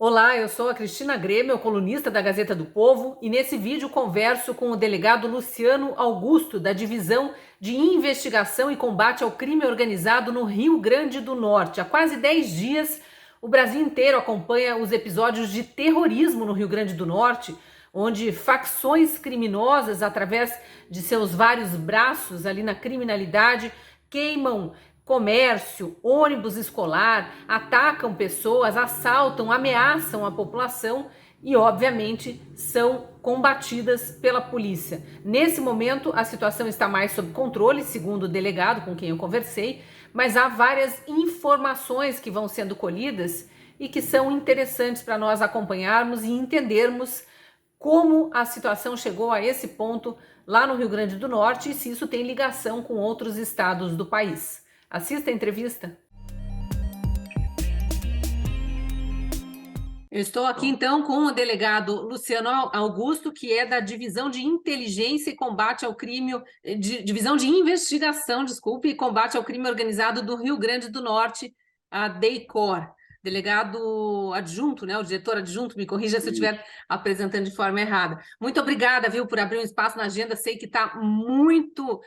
Olá, eu sou a Cristina Grêmio, colunista da Gazeta do Povo, e nesse vídeo converso com o delegado Luciano Augusto, da Divisão de Investigação e Combate ao Crime Organizado no Rio Grande do Norte. Há quase 10 dias, o Brasil inteiro acompanha os episódios de terrorismo no Rio Grande do Norte, onde facções criminosas, através de seus vários braços ali na criminalidade, queimam comércio, ônibus escolar, atacam pessoas, assaltam, ameaçam a população e, obviamente, são combatidas pela polícia. Nesse momento, a situação está mais sob controle, segundo o delegado com quem eu conversei, mas há várias informações que vão sendo colhidas e que são interessantes para nós acompanharmos e entendermos como a situação chegou a esse ponto lá no Rio Grande do Norte e se isso tem ligação com outros estados do país. Assista a entrevista. Eu estou aqui então com o delegado Luciano Augusto, que é da Divisão de Inteligência e Combate ao Crime, Divisão de Investigação, desculpe, e Combate ao Crime Organizado do Rio Grande do Norte, a DEICOR. Delegado adjunto, né? O diretor adjunto, me corrija se eu estiver apresentando de forma errada. Muito obrigada, viu, por abrir um espaço na agenda. Sei que está muito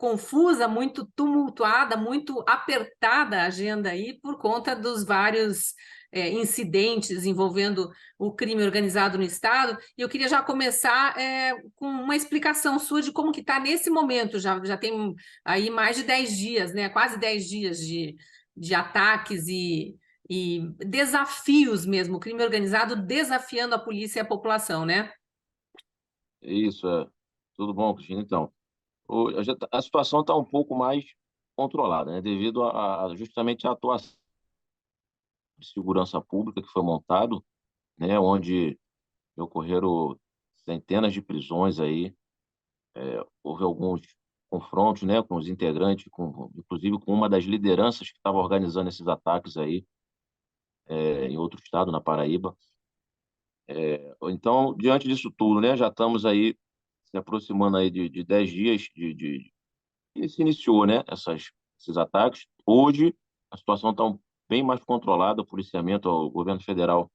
confusa, muito tumultuada, muito apertada a agenda aí por conta dos vários incidentes envolvendo o crime organizado no Estado, e eu queria já começar com uma explicação sua de como que está nesse momento, já tem aí mais de 10 dias, né? Quase 10 dias de ataques e desafios mesmo, o crime organizado desafiando a polícia e a população, né? Isso, é. Tudo bom, Cristina? Então, a situação está um pouco mais controlada, né? Devido justamente à atuação de segurança pública que foi montado, né? Onde ocorreram centenas de prisões aí, houve alguns confrontos, né? Com os integrantes, inclusive com uma das lideranças que estava organizando esses ataques aí, em outro estado, na Paraíba. Então, diante disso tudo, né? Já estamos aí se aproximando aí de 10 dias e se iniciou, né, esses ataques. Hoje, a situação está bem mais controlada, o policiamento, o governo federal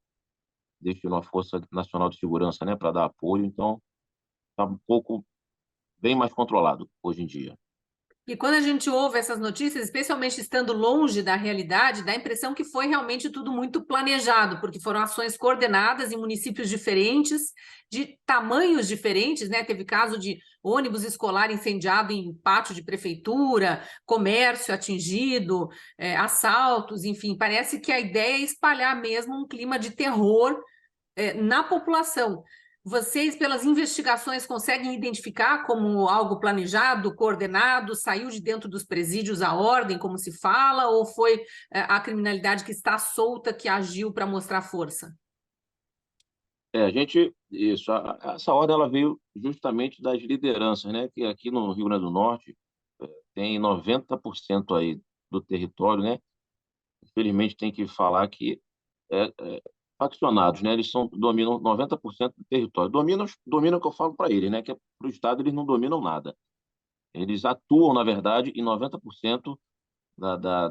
destinou a Força Nacional de Segurança, né, para dar apoio, então está um pouco bem mais controlado hoje em dia. E quando a gente ouve essas notícias, especialmente estando longe da realidade, dá a impressão que foi realmente tudo muito planejado, porque foram ações coordenadas em municípios diferentes, de tamanhos diferentes, né? Teve caso de ônibus escolar incendiado em pátio de prefeitura, comércio atingido, assaltos, enfim. Parece que a ideia é espalhar mesmo um clima de terror, na população. Vocês, pelas investigações, conseguem identificar como algo planejado, coordenado, saiu de dentro dos presídios a ordem, como se fala, ou foi a criminalidade que está solta que agiu para mostrar força? Essa ordem ela veio justamente das lideranças, né, que aqui no Rio Grande do Norte tem 90% aí do território, né, infelizmente tem que falar que faccionados, né? Dominam 90% do território. Dominam o que eu falo para eles, né? Que para o Estado eles não dominam nada. Eles atuam, na verdade, em 90%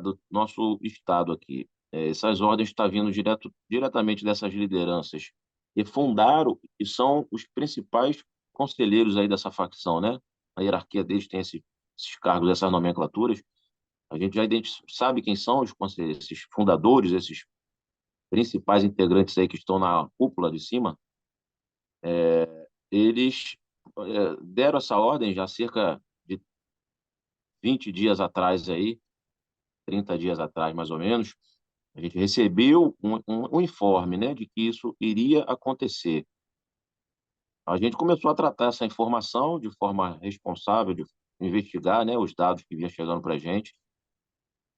do nosso Estado aqui. Essas ordens estão vindo diretamente dessas lideranças que fundaram e são os principais conselheiros aí dessa facção, né? A hierarquia deles tem esses cargos, essas nomenclaturas. A gente já sabe quem são os conselheiros, esses fundadores, esses principais integrantes aí que estão na cúpula de cima. Eles deram essa ordem já há cerca de 20 dias atrás aí, 30 dias atrás mais ou menos. A gente recebeu um informe, né, de que isso iria acontecer. A gente começou a tratar essa informação de forma responsável, de investigar, né, os dados que vinham chegando para a gente.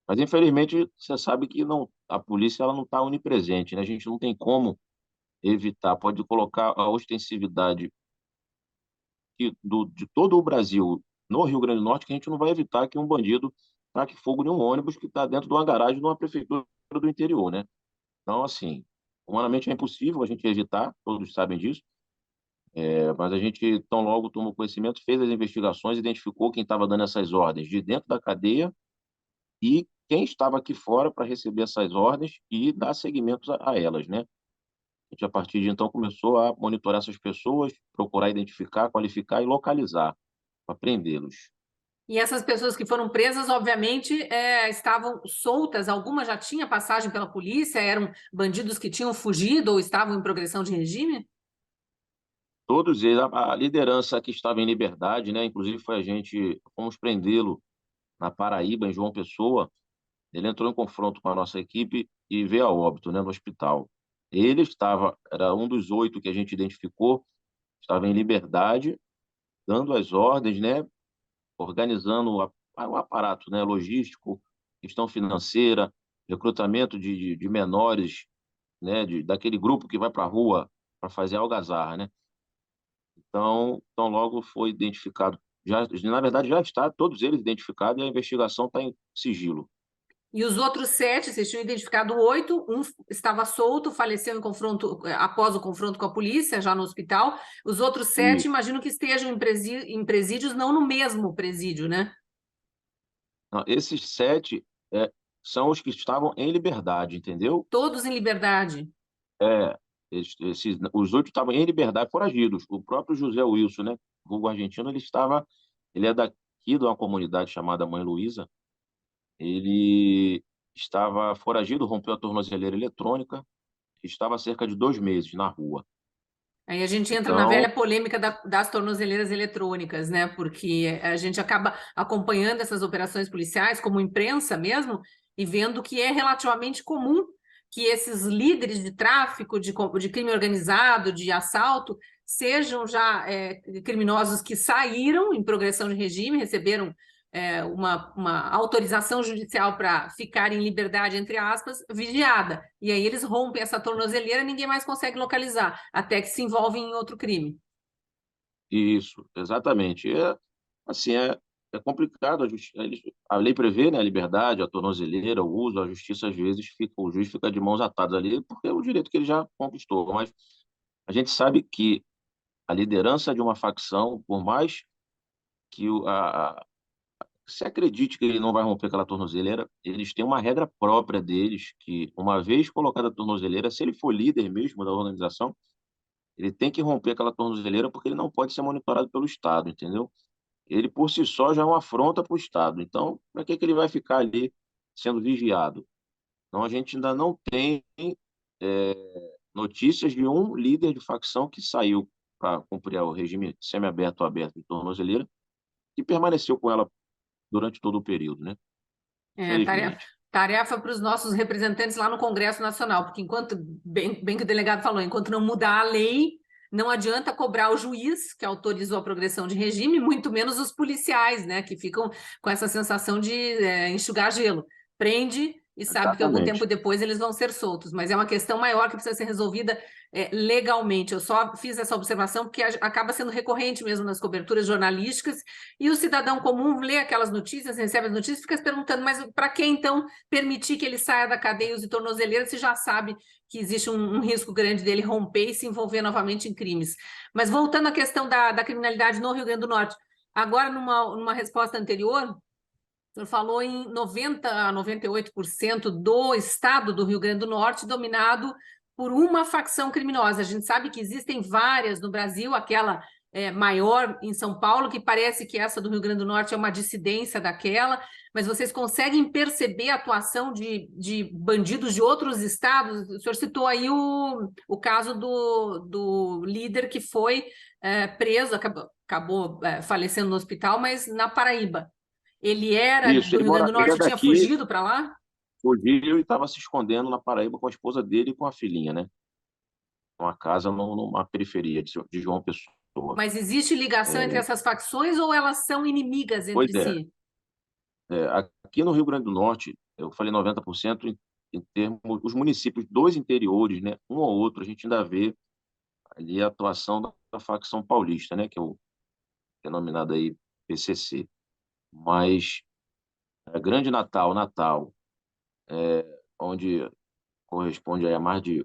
Mas infelizmente você sabe que não, a polícia ela não está onipresente, né? A gente não tem como evitar, pode colocar a ostensividade de todo o Brasil no Rio Grande do Norte, que a gente não vai evitar que um bandido taque fogo em um ônibus que está dentro de uma garagem de uma prefeitura do interior, né? Então, assim, humanamente é impossível a gente evitar, todos sabem disso, mas a gente, tão logo tomou conhecimento, fez as investigações, identificou quem estava dando essas ordens de dentro da cadeia e quem estava aqui fora para receber essas ordens e dar seguimento a elas, né? A gente, a partir de então, começou a monitorar essas pessoas, procurar identificar, qualificar e localizar, para prendê-los. E essas pessoas que foram presas, obviamente, estavam soltas. Alguma já tinha passagem pela polícia? Eram bandidos que tinham fugido ou estavam em progressão de regime? Todos eles, a liderança que estava em liberdade, né? Inclusive foi a gente, fomos prendê-lo na Paraíba, em João Pessoa. Ele entrou em confronto com a nossa equipe e veio a óbito, né, no hospital. Ele estava, era um dos 8 que a gente identificou, estava em liberdade, dando as ordens, né, organizando o aparato, né, logístico, questão financeira, recrutamento de menores, né, daquele grupo que vai para a rua para fazer algazarra, né? Então logo foi identificado, já, na verdade já está todos eles identificados e a investigação está em sigilo. E os outros 7, vocês tinham identificado 8, um estava solto, faleceu em confronto, após o confronto com a polícia, já no hospital. Os outros 7, E imagino que estejam em presídios, não no mesmo presídio, né? não, esses 7 são os que estavam em liberdade, entendeu? Todos em liberdade. É, os 8 estavam em liberdade, foragidos. O próprio José Wilson, né, vulgo argentino, ele é daqui de uma comunidade chamada Mãe Luísa. Ele estava foragido, rompeu a tornozeleira eletrônica, estava há cerca de 2 meses na rua. Aí a gente entra na Então, velha polêmica das tornozeleiras eletrônicas, né? Porque a gente acaba acompanhando essas operações policiais, como imprensa mesmo, e vendo que é relativamente comum que esses líderes de tráfico, de crime organizado, de assalto, sejam já criminosos que saíram em progressão de regime, receberam uma autorização judicial para ficar em liberdade, entre aspas, vigiada. E aí eles rompem essa tornozeleira e ninguém mais consegue localizar, até que se envolvem em outro crime. isso, exatamente. Assim, é complicado. A lei prevê, né, a liberdade, a tornozeleira, o uso, a justiça, às vezes, o juiz fica de mãos atadas ali, porque é o direito que ele já conquistou. Mas a gente sabe que a liderança de uma facção, por mais que se acredite que ele não vai romper aquela tornozeleira, eles têm uma regra própria deles, que uma vez colocada a tornozeleira, se ele for líder mesmo da organização, ele tem que romper aquela tornozeleira porque ele não pode ser monitorado pelo Estado, entendeu? Ele por si só já é uma afronta para o Estado. Então, para que ele vai ficar ali sendo vigiado? Então, a gente ainda não tem é, notícias de um líder de facção que saiu para cumprir o regime semiaberto ou aberto de tornozeleira e permaneceu com ela durante todo o período, né? É, Infelizmente. tarefa para os nossos representantes lá no Congresso Nacional, porque enquanto, bem que o delegado falou, enquanto não mudar a lei, não adianta cobrar o juiz que autorizou a progressão de regime, muito menos os policiais, né, que ficam com essa sensação de enxugar gelo. Prende e sabe que algum tempo Exatamente. depois eles vão ser soltos, mas é uma questão maior que precisa ser resolvida legalmente. Eu só fiz essa observação porque acaba sendo recorrente mesmo nas coberturas jornalísticas e o cidadão comum lê aquelas notícias, recebe as notícias, e fica se perguntando, mas para que então permitir que ele saia da cadeia e use tornozeleira se já sabe que existe um risco grande dele romper e se envolver novamente em crimes? Mas voltando à questão da criminalidade no Rio Grande do Norte, agora numa resposta anterior, o senhor falou em 90 a 98% do estado do Rio Grande do Norte dominado por uma facção criminosa. A gente sabe que existem várias no Brasil, aquela maior em São Paulo, que parece que essa do Rio Grande do Norte é uma dissidência daquela, mas vocês conseguem perceber a atuação de bandidos de outros estados? O senhor citou aí o caso do líder que foi preso, acabou falecendo no hospital, mas na Paraíba. Ele era Isso, do Rio Grande do ele Norte é e tinha daqui, fugido para lá? fugiu e estava se escondendo na Paraíba com a esposa dele e com a filhinha, né? Uma casa numa periferia de João Pessoa. Mas existe ligação entre É, essas facções ou elas são inimigas pois entre é, si? aqui no Rio Grande do Norte, eu falei 90% em termos, os municípios dos interiores, né? Um ou outro, a gente ainda vê ali a atuação da facção paulista, né? Que é o denominado aí PCC. Mas Grande Natal, Natal, onde corresponde aí a mais de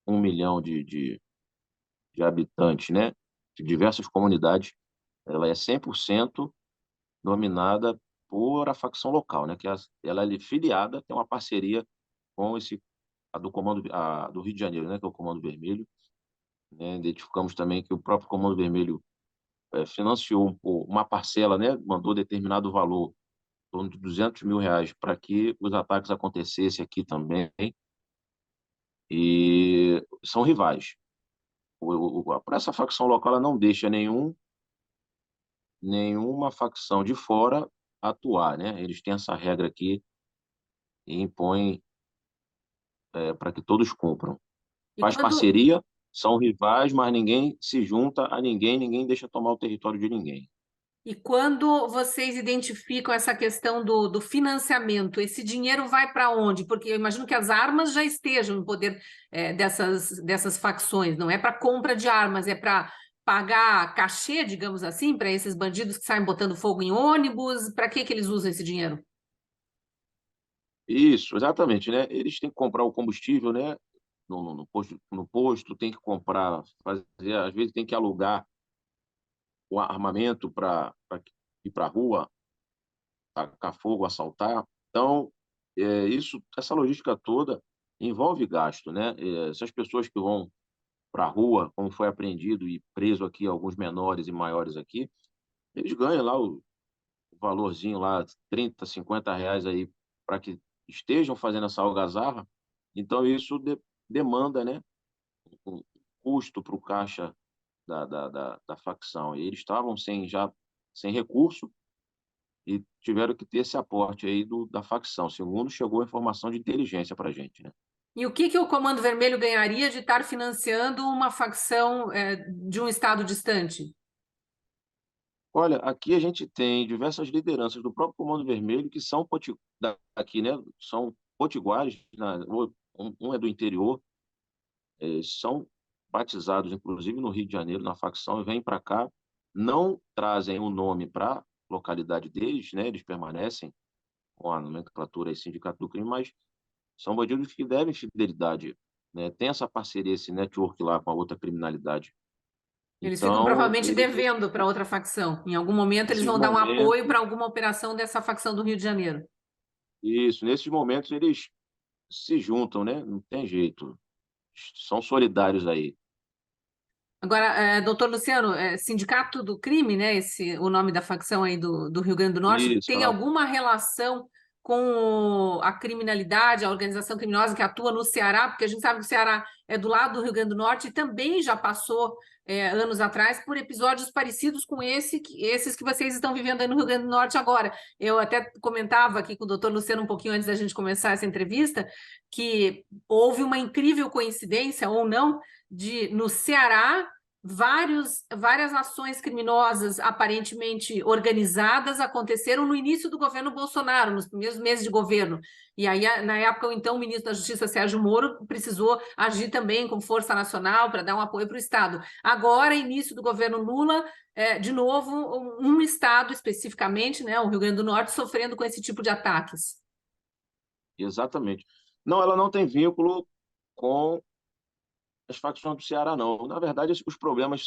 1 milhão de habitantes, né? De diversas comunidades, ela é 100% dominada por a facção local, né? Ela é filiada, tem uma parceria com esse do Rio de Janeiro, né, que é o Comando Vermelho, né, identificamos também que o próprio Comando Vermelho financiou uma parcela, né, mandou determinado valor, em torno de R$ 200.000, para que os ataques acontecessem aqui também, e são rivais. Para essa facção local, ela não deixa nenhuma facção de fora atuar, né? Eles têm essa regra aqui e impõem para que todos cumpram. E Faz quando, parceria, são rivais, mas ninguém se junta a ninguém, ninguém deixa tomar o território de ninguém. e quando vocês identificam essa questão do financiamento, esse dinheiro vai para onde? Porque eu imagino que as armas já estejam em poder dessas facções, não é para compra de armas, é para pagar cachê, digamos assim, para esses bandidos que saem botando fogo em ônibus. Para que eles usam esse dinheiro? Isso, exatamente, né? Eles têm que comprar o combustível, né? No posto tem que comprar, fazer, às vezes tem que alugar o armamento para ir para a rua, tacar fogo, assaltar. Então, essa logística toda envolve gasto, né? Essas pessoas que vão para a rua, como foi apreendido e preso aqui alguns menores e maiores aqui, eles ganham lá o valorzinho lá, 30, R$ 50 aí, para que estejam fazendo essa algazarra. Então, isso demanda, né, um custo para o caixa da facção. E eles estavam sem recurso e tiveram que ter esse aporte aí da facção. Segundo chegou a informação de inteligência para a gente, né? E o que o Comando Vermelho ganharia de estar financiando uma facção, de um estado distante? Olha, aqui a gente tem diversas lideranças do próprio Comando Vermelho que são daqui, né? São potiguares, um é do interior, são batizados, inclusive no Rio de Janeiro, na facção, e vêm para cá, não trazem o nome para a localidade deles, né? Eles permanecem com a nomenclatura e sindicato do crime, mas são bandidos que devem fidelidade, né? Tem essa parceria, esse network lá com a outra criminalidade. Eles ficam Então, provavelmente devendo para outra facção. Em algum momento eles nesses vão dar um apoio momentos, para alguma operação dessa facção do Rio de Janeiro. nesses momentos eles se juntam, né? Não tem jeito. São solidários aí. Agora, doutor Luciano, Sindicato do Crime, né? O nome da facção aí do Rio Grande do Norte, Isso, tem alguma relação com a criminalidade, a organização criminosa que atua no Ceará? Porque a gente sabe que o Ceará é do lado do Rio Grande do Norte e também já passou, anos atrás, por episódios parecidos com esses que vocês estão vivendo aí no Rio Grande do Norte agora. Eu até comentava aqui com o doutor Luciano um pouquinho antes da gente começar essa entrevista, que houve uma incrível coincidência, ou não, no Ceará, várias ações criminosas aparentemente organizadas aconteceram no início do governo Bolsonaro, nos primeiros meses de governo. E aí, na época, o então ministro da Justiça, Sérgio Moro, precisou agir também com força nacional para dar um apoio para o Estado. Agora, início do governo Lula, de novo, um Estado especificamente, né, o Rio Grande do Norte, sofrendo com esse tipo de ataques. exatamente. Não, ela não tem vínculo com as facções do Ceará, não. Na verdade, os problemas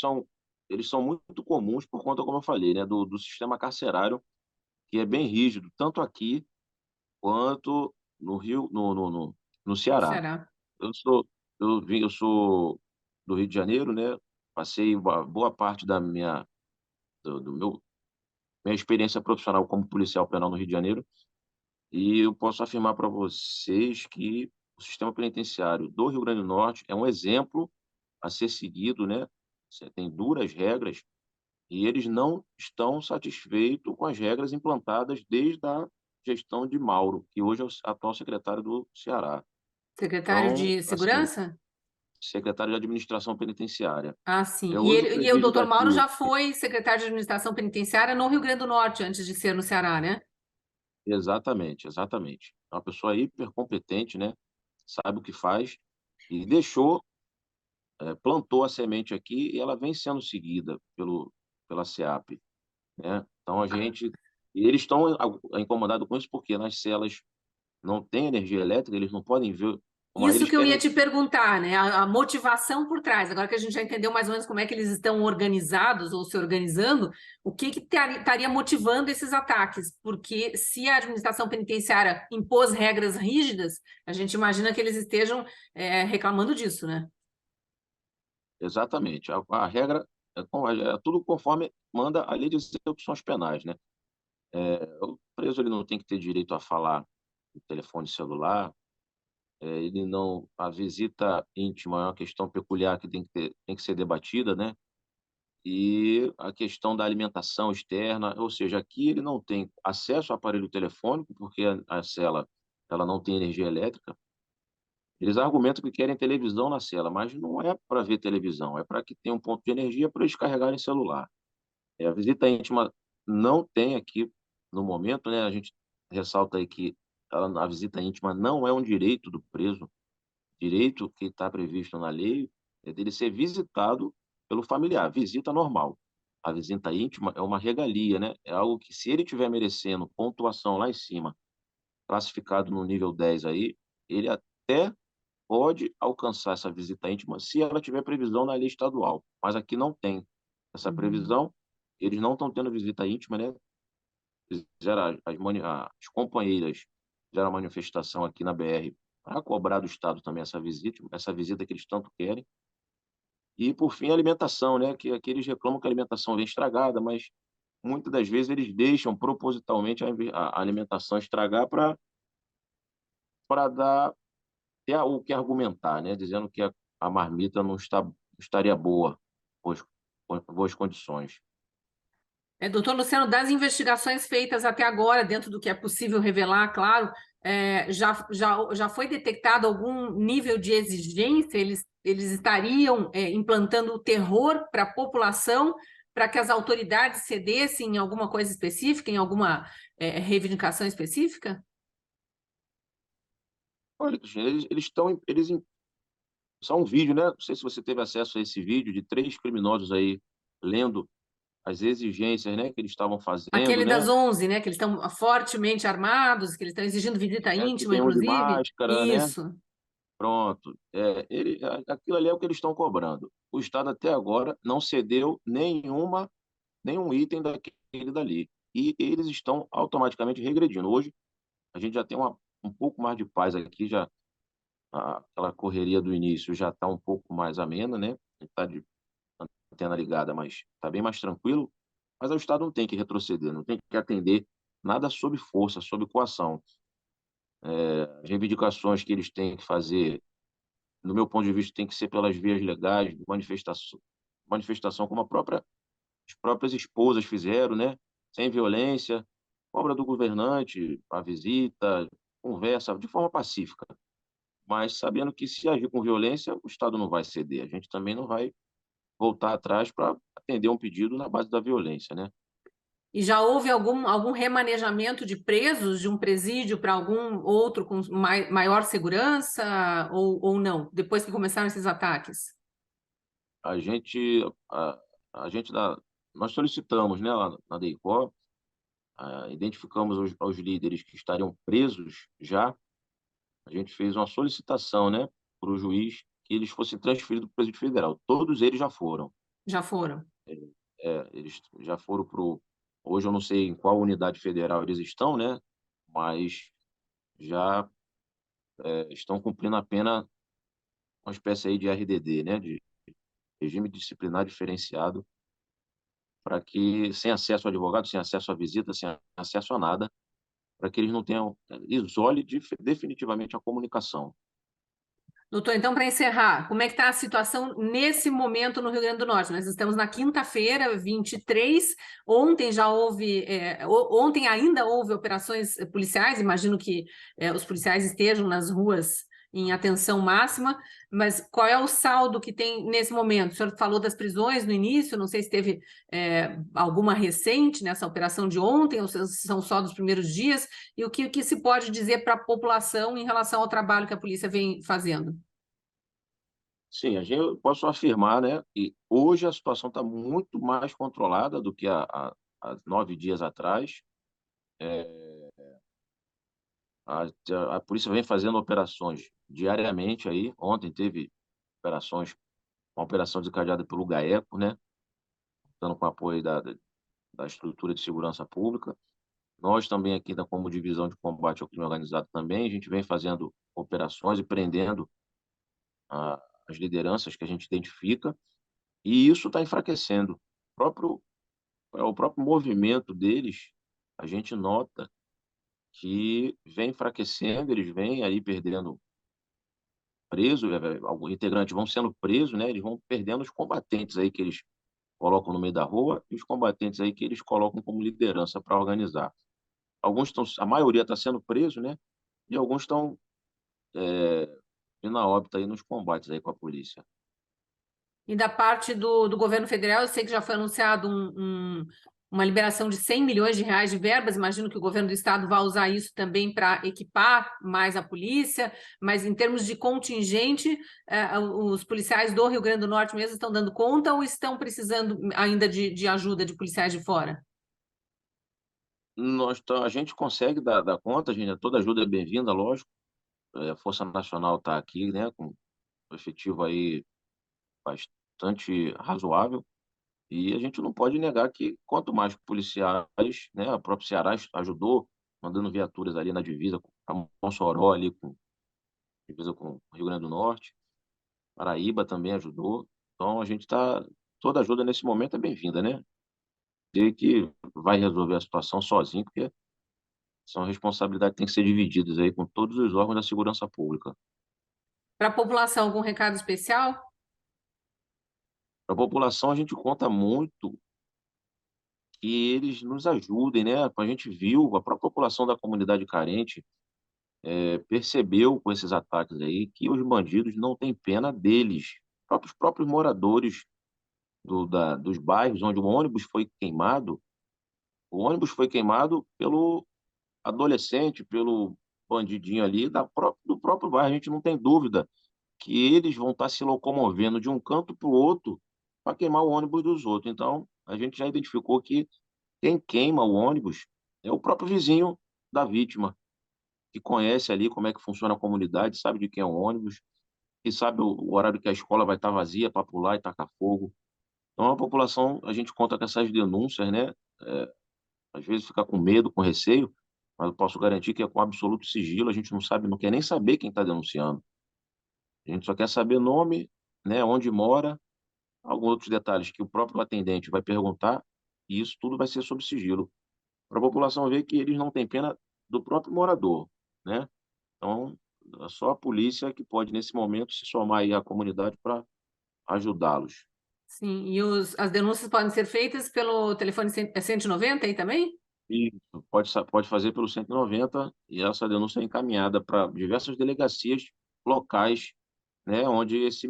eles são muito comuns por conta, como eu falei, né, do sistema carcerário, que é bem rígido, tanto aqui quanto no Rio, no No Ceará. Ceará. Eu sou do Rio de Janeiro, né? Passei uma boa parte do meu minha experiência profissional como policial penal no Rio de Janeiro, e eu posso afirmar para vocês que o sistema penitenciário do Rio Grande do Norte é um exemplo a ser seguido, né? Você tem duras regras e eles não estão satisfeitos com as regras implantadas desde a gestão de Mauro, que hoje é o atual secretário do Ceará. Secretário Então, de assim, Segurança? secretário de Administração Penitenciária. Ah, sim. E, Hoje o o presídio doutor Mauro daqui, já foi secretário de Administração Penitenciária no Rio Grande do Norte, antes de ser no Ceará, né? exatamente, exatamente. É uma pessoa hiper competente, né? Sabe o que faz e plantou a semente aqui e ela vem sendo seguida pela SEAP, né? Então e eles estão incomodados com isso porque nas celas não tem energia elétrica, eles não podem ver Isso Eles que eu ia querem. te perguntar, né? A motivação por trás. Agora que a gente já entendeu mais ou menos como é que eles estão organizados ou se organizando, o que que estaria motivando esses ataques? Porque se a administração penitenciária impôs regras rígidas, a gente imagina que eles estejam reclamando disso, né? Exatamente. A regra é tudo conforme manda a lei de execuções penais, né? O preso ele não tem que ter direito a falar no telefone celular, ele não, a visita íntima é uma questão peculiar que tem que ser debatida, né? E a questão da alimentação externa, ou seja, aqui ele não tem acesso ao aparelho telefônico, porque a cela ela não tem energia elétrica. Eles argumentam que querem televisão na cela, mas não é para ver televisão, é para que tenha um ponto de energia para eles carregarem celular. A visita íntima não tem aqui no momento, né? A gente ressalta aí que a visita íntima não é um direito do preso, direito que está previsto na lei é dele ser visitado pelo familiar, visita normal. A visita íntima é uma regalia, né? É algo que, se ele tiver merecendo pontuação lá em cima, classificado no nível 10 aí, ele até pode alcançar essa visita íntima se ela tiver previsão na lei estadual. Mas aqui não tem essa Uhum. previsão, eles não estão tendo visita íntima, né? Fizeram as companheiras fizeram a manifestação aqui na BR para cobrar do Estado também essa visita que eles tanto querem. E, por fim, a alimentação, né? Que aqui eles reclamam que a alimentação vem estragada, mas muitas das vezes eles deixam propositalmente a alimentação estragar para dar ter o que argumentar, né? Dizendo que a marmita não estaria boa, boas, boas condições. Doutor Luciano, das investigações feitas até agora, dentro do que é possível revelar, claro, já foi detectado algum nível de exigência? Eles estariam implantando o terror para a população para que as autoridades cedessem em alguma coisa específica, em alguma reivindicação específica? Olha, Cristina, só um vídeo, né? Não sei se você teve acesso a esse vídeo de 3 criminosos aí lendo as exigências, né, que eles estavam fazendo, Aquele das né? 11, né? Que eles estão fortemente armados, que eles estão exigindo visita Que íntima, tem um de inclusive. máscara, né? Isso. Pronto. Aquilo ali é o que eles estão cobrando. O Estado até agora não cedeu nenhum item daquele dali. E eles estão automaticamente regredindo. Hoje, a gente já tem um pouco mais de paz aqui, já aquela correria do início já está um pouco mais amena, né? Está de antena ligada, mas está bem mais tranquilo. Mas o Estado não tem que retroceder, não tem que atender nada sob força, sob coação. As reivindicações que eles têm que fazer, no meu ponto de vista, tem que ser pelas vias legais, manifestação como as próprias esposas fizeram, né? Sem violência, cobra do governante, a visita, conversa de forma pacífica, mas sabendo que, se agir com violência, o Estado não vai ceder. A gente também não vai voltar atrás para atender um pedido na base da violência, né? E já houve algum remanejamento de presos de um presídio para algum outro com maior segurança ou não, depois que começaram esses ataques? A gente, a, a gente dá, Nós solicitamos, né, lá na DEICO, identificamos os líderes que estariam presos já. A gente fez uma solicitação, né, para o juiz que eles fossem transferidos para o Presídio Federal. Todos eles já foram. Já foram. Eles já foram para o. Hoje eu não sei em qual unidade federal eles estão, né, mas já estão cumprindo a pena, uma espécie aí de RDD, né, de regime disciplinar diferenciado, para que, sem acesso ao advogado, sem acesso à visita, sem acesso a nada, para que eles não tenham, isole definitivamente a comunicação. Doutor, então, para encerrar, como é que está a situação nesse momento no Rio Grande do Norte? Nós estamos na quinta-feira, 23. Ontem já houve, ontem ainda houve operações policiais, imagino que os policiais estejam nas ruas em atenção máxima, mas qual é o saldo que tem nesse momento? O senhor falou das prisões no início, não sei se teve alguma recente nessa operação de ontem, ou se são só dos primeiros dias, e o que se pode dizer para a população em relação ao trabalho que a polícia vem fazendo? Sim, eu posso afirmar, né, que hoje a situação está muito mais controlada do que há 9 dias atrás. A polícia vem fazendo operações diariamente aí. Ontem teve operações, uma operação desencadeada pelo GAECO, né? Estando com apoio da estrutura de segurança pública. Nós também aqui, como divisão de combate ao crime organizado também, a gente vem fazendo operações e prendendo as lideranças que a gente identifica, e isso está enfraquecendo. O próprio movimento deles, a gente nota que vem enfraquecendo, eles vêm aí perdendo presos, alguns integrantes vão sendo presos, né? Eles vão perdendo os combatentes aí que eles colocam no meio da rua e os combatentes aí que eles colocam como liderança para organizar. A maioria está sendo preso, né? E alguns estão vindo a óbito aí nos combates aí com a polícia. E da parte do governo federal, eu sei que já foi anunciado uma liberação de 100 milhões de reais de verbas. Imagino que o governo do estado vai usar isso também para equipar mais a polícia, mas em termos de contingente, os policiais do Rio Grande do Norte mesmo estão dando conta ou estão precisando ainda de ajuda de policiais de fora? A gente consegue dar conta, gente, toda ajuda é bem-vinda, lógico. A Força Nacional está aqui, né, com um efetivo aí bastante razoável, e a gente não pode negar que quanto mais policiais, né, a própria Ceará ajudou, mandando viaturas ali na divisa com a Mossoró ali, com divisa com o Rio Grande do Norte, Paraíba também ajudou. Então a gente está, toda ajuda nesse momento é bem-vinda, né? Dizer que vai resolver a situação sozinho, porque são responsabilidades que têm que ser divididas aí com todos os órgãos da segurança pública. Para a população, algum recado especial? Para a população, a gente conta muito que eles nos ajudem, né? A gente viu, a própria população da comunidade carente percebeu com esses ataques aí que os bandidos não têm pena deles. Os próprios moradores dos bairros onde o ônibus foi queimado, o ônibus foi queimado pelo adolescente, pelo bandidinho ali do próprio bairro. A gente não tem dúvida que eles vão estar se locomovendo de um canto para o outro para queimar o ônibus dos outros. Então, a gente já identificou que quem queima o ônibus é o próprio vizinho da vítima, que conhece ali como é que funciona a comunidade, sabe de quem é o ônibus, e sabe o horário que a escola vai estar vazia para pular e tacar fogo. Então, a população, a gente conta com essas denúncias, né? Às vezes fica com medo, com receio, mas eu posso garantir que é com absoluto sigilo, a gente não sabe, não quer nem saber quem está denunciando. A gente só quer saber nome, né, onde mora, alguns outros detalhes que o próprio atendente vai perguntar, e isso tudo vai ser sob sigilo, para a população ver que eles não têm pena do próprio morador, né? Então, é só a polícia que pode, nesse momento, se somar aí à comunidade para ajudá-los. Sim, e as denúncias podem ser feitas pelo telefone 190 aí também? E pode fazer pelo 190 e essa denúncia é encaminhada para diversas delegacias locais, né, onde esse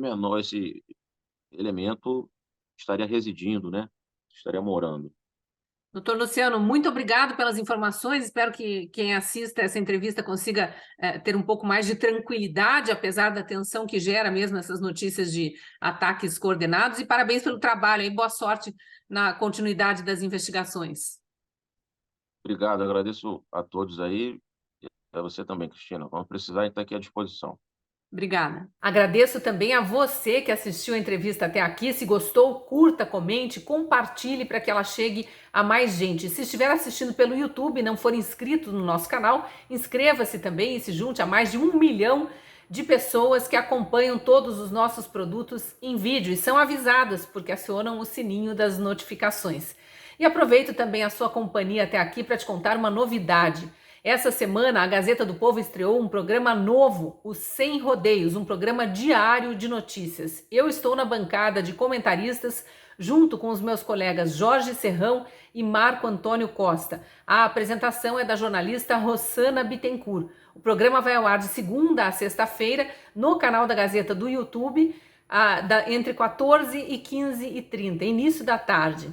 elemento estaria residindo, né, estaria morando. Doutor Luciano, muito obrigado pelas informações. Espero que quem assista essa entrevista consiga ter um pouco mais de tranquilidade, apesar da tensão que gera mesmo essas notícias de ataques coordenados. E parabéns pelo trabalho e boa sorte na continuidade das investigações. Obrigado, agradeço a todos aí, e a você também, Cristina. Vamos precisar, a gente está aqui à disposição. Obrigada. Agradeço também a você que assistiu a entrevista até aqui. Se gostou, curta, comente, compartilhe para que ela chegue a mais gente. Se estiver assistindo pelo YouTube e não for inscrito no nosso canal, inscreva-se também e se junte a mais de 1 milhão de pessoas que acompanham todos os nossos produtos em vídeo e são avisadas porque acionam o sininho das notificações. E aproveito também a sua companhia até aqui para te contar uma novidade. Essa semana, a Gazeta do Povo estreou um programa novo, o Sem Rodeios, um programa diário de notícias. Eu estou na bancada de comentaristas, junto com os meus colegas Jorge Serrão e Marco Antônio Costa. A apresentação é da jornalista Rossana Bittencourt. O programa vai ao ar de segunda a sexta-feira no canal da Gazeta do YouTube, entre 14 e 15h30, início da tarde.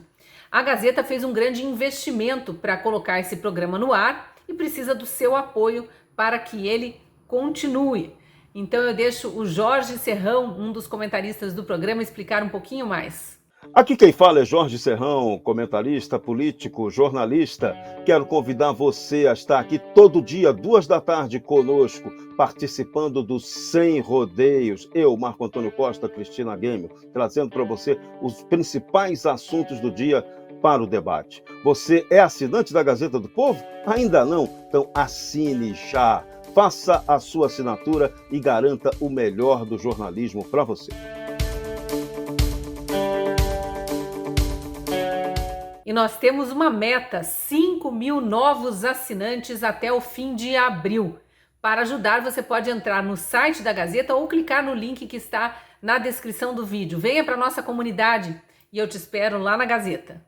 A Gazeta fez um grande investimento para colocar esse programa no ar e precisa do seu apoio para que ele continue. Então eu deixo o Jorge Serrão, um dos comentaristas do programa, explicar um pouquinho mais. Aqui quem fala é Jorge Serrão, comentarista, político, jornalista. Quero convidar você a estar aqui todo dia, 14h, conosco, participando do Sem Rodeios. Eu, Marco Antônio Costa, Cristina Gamer, trazendo para você os principais assuntos do dia para o debate. Você é assinante da Gazeta do Povo? Ainda não? Então assine já. Faça a sua assinatura e garanta o melhor do jornalismo para você. E nós temos uma meta: 5.000 novos assinantes até o fim de abril. Para ajudar, você pode entrar no site da Gazeta ou clicar no link que está na descrição do vídeo. Venha para a nossa comunidade e eu te espero lá na Gazeta.